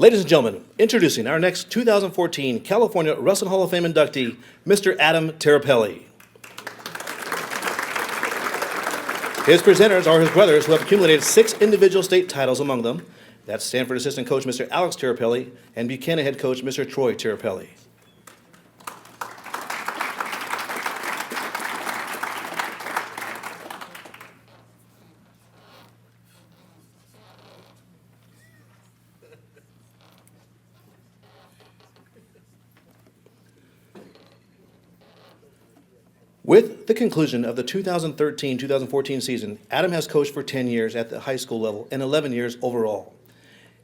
Ladies and gentlemen, introducing our next 2014 California Wrestling Hall of Fame inductee, Mr. Adam Tirapelle. His presenters are his brothers, who have accumulated 6 individual state titles among them. That's Stanford assistant coach Mr. Alex Tirapelle and Buchanan head coach Mr. Troy Tirapelle. With the conclusion of the 2013-2014 season, Adam has coached for 10 years at the high school level and 11 years overall.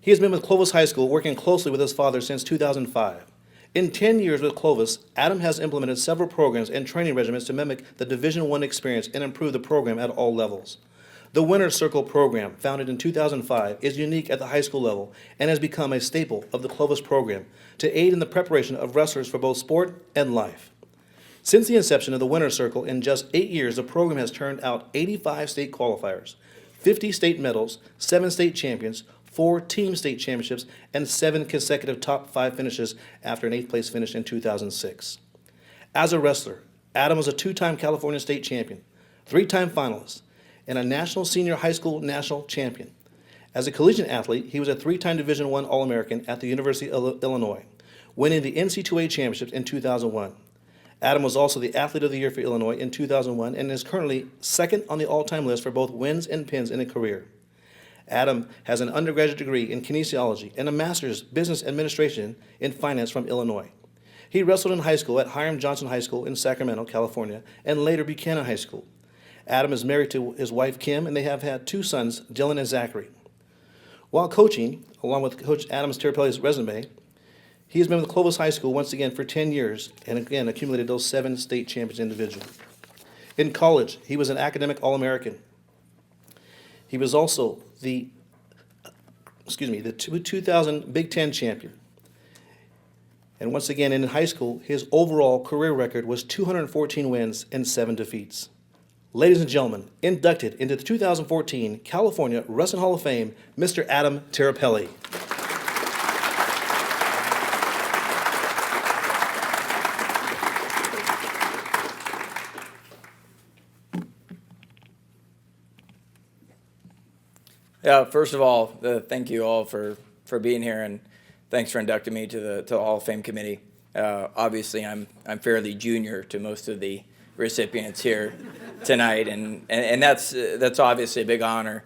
He has been with Clovis High School, working closely with his father since 2005. In 10 years with Clovis, Adam has implemented several programs and training regimens to mimic the Division I experience and improve the program at all levels. The Winner's Circle program, founded in 2005, is unique at the high school level and has become a staple of the Clovis program to aid in the preparation of wrestlers for both sport and life. Since the inception of the Winner's Circle, in just 8 years, the program has turned out 85 state qualifiers, 50 state medals, 7 state champions, 4 team state championships, and 7 consecutive top 5 finishes after an 8th place finish in 2006. As a wrestler, Adam was a 2-time California state champion, 3-time finalist, and a national senior high school national champion. As a collegiate athlete, he was a 3-time Division I All-American at the University of Illinois, winning the NC2A championships in 2001. Adam was also the Athlete of the Year for Illinois in 2001 and is currently second on the all-time list for both wins and pins in a career. Adam has an undergraduate degree in kinesiology and a master's business administration in finance from Illinois. He wrestled in high school at Hiram Johnson High School in Sacramento, California, and later Buchanan High School. Adam is married to his wife, Kim, and they have had 2 sons, Dylan and Zachary. While coaching, along with Coach Adam Tirapelle's resume, he has been with Clovis High School once again for 10 years and again accumulated those 7 state champions individually. In college, he was an academic All-American. He was also the 2000 Big Ten champion. And once again, in high school, his overall career record was 214 wins and 7 defeats. Ladies and gentlemen, inducted into the 2014 California Wrestling Hall of Fame, Mr. Adam Tirapelle. Yeah, first of all, thank you all for being here, and thanks for inducting me to the Hall of Fame committee. Obviously, I'm fairly junior to most of the recipients here tonight, and that's obviously a big honor.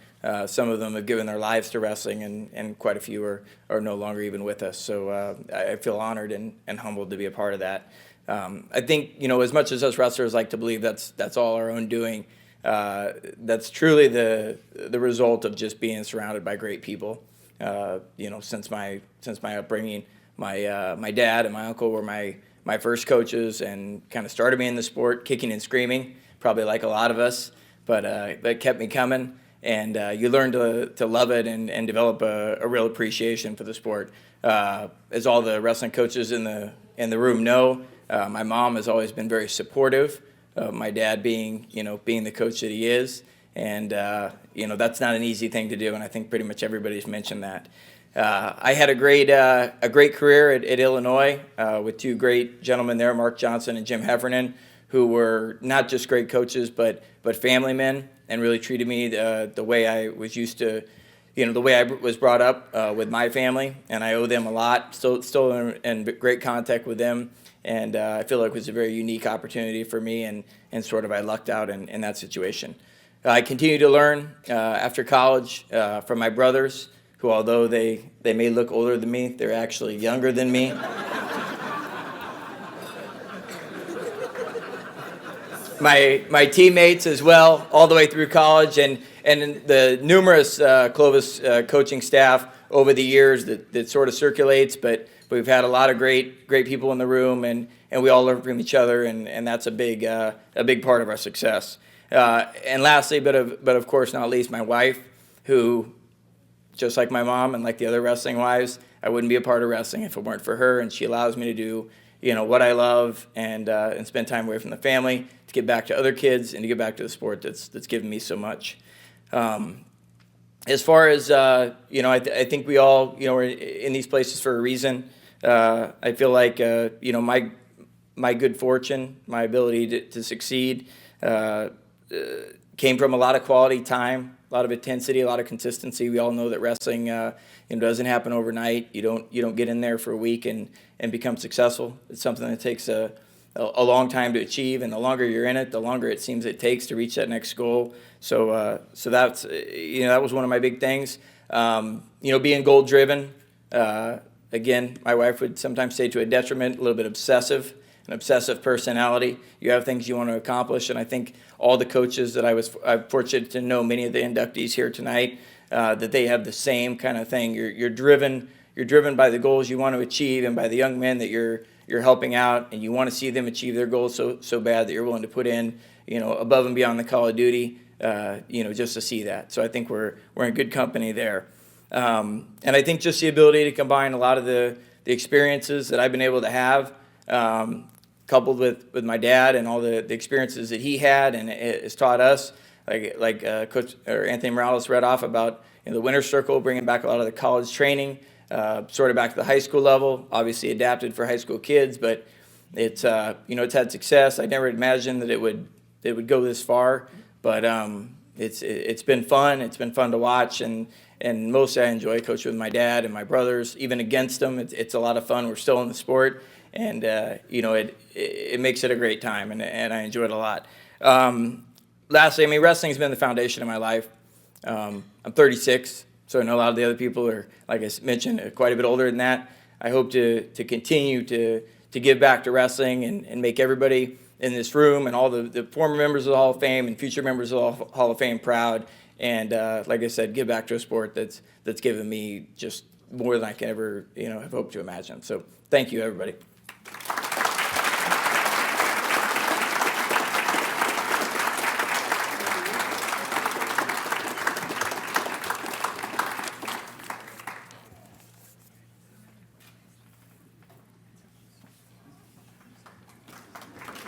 Some of them have given their lives to wrestling, and quite a few are no longer even with us. So I feel honored and humbled to be a part of that. I think, as much as us wrestlers like to believe that's all our own doing, that's truly the result of just being surrounded by great people. Since my upbringing, my dad and my uncle were my first coaches and kind of started me in the sport, kicking and screaming, probably like a lot of us, but that kept me coming. And you learn to love it and develop a real appreciation for the sport. As all the wrestling coaches in the room know, my mom has always been very supportive. My dad being the coach that he is, and that's not an easy thing to do, and I think pretty much everybody's mentioned that. I had a great career at Illinois with 2 great gentlemen there, Mark Johnson and Jim Heffernan, who were not just great coaches but family men, and really treated me the way I was used to, the way I was brought up with my family, and I owe them a lot. Still in great contact with them. And I feel like it was a very unique opportunity for me, and sort of I lucked out in that situation. I continued to learn after college from my brothers, who, although they may look older than me, they're actually younger than me. My teammates as well, all the way through college, and the numerous Clovis coaching staff over the years that sort of circulates, but we've had a lot of great people in the room, and we all learn from each other, and that's a big part of our success. And lastly, but of course not least, my wife, who, just like my mom and like the other wrestling wives, I wouldn't be a part of wrestling if it weren't for her, and she allows me to do what I love and spend time away from the family to get back to other kids and to get back to the sport that's given me so much. as far as, I think we all, are in these places for a reason. I feel like, my good fortune, my ability to succeed, came from a lot of quality time, a lot of intensity, a lot of consistency. We all know that wrestling, doesn't happen overnight. You don't get in there for a week and become successful. It's something that takes a long time to achieve, and the longer you're in it, the longer it seems it takes to reach that next goal. So that's, that was one of my big things. Being goal driven. Again, my wife would sometimes say to a detriment, a little bit obsessive, an obsessive personality. You have things you want to accomplish, and I think all the coaches that I'm fortunate to know, many of the inductees here tonight, that they have the same kind of thing. You're driven by the goals you want to achieve, and by the young men that you're helping out, and you want to see them achieve their goals so bad that you're willing to put in, above and beyond the call of duty, just to see that. So I think we're in good company there. And I think just the ability to combine a lot of the experiences that I've been able to have, coupled with my dad and all the experiences that he had and has taught us, like Coach or Anthony Morales read off about the winner's circle, bringing back a lot of the college training, sort of back to the high school level, obviously adapted for high school kids, but it's it's had success. I never imagined that it would go this far, but it's been fun. It's been fun to watch, and mostly I enjoy coaching with my dad and my brothers, even against them. It's a lot of fun. We're still in the sport, and it makes it a great time, and I enjoy it a lot. Lastly, wrestling's been the foundation of my life. I'm 36, so I know a lot of the other people are, like I mentioned, quite a bit older than that. I hope to continue to give back to wrestling and make everybody in this room and all the former members of the Hall of Fame and future members of the Hall of Fame proud. And like I said, give back to a sport that's given me just more than I can ever have hoped to imagine. So thank you, everybody.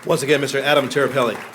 Once again, Mr. Adam Tirapelle.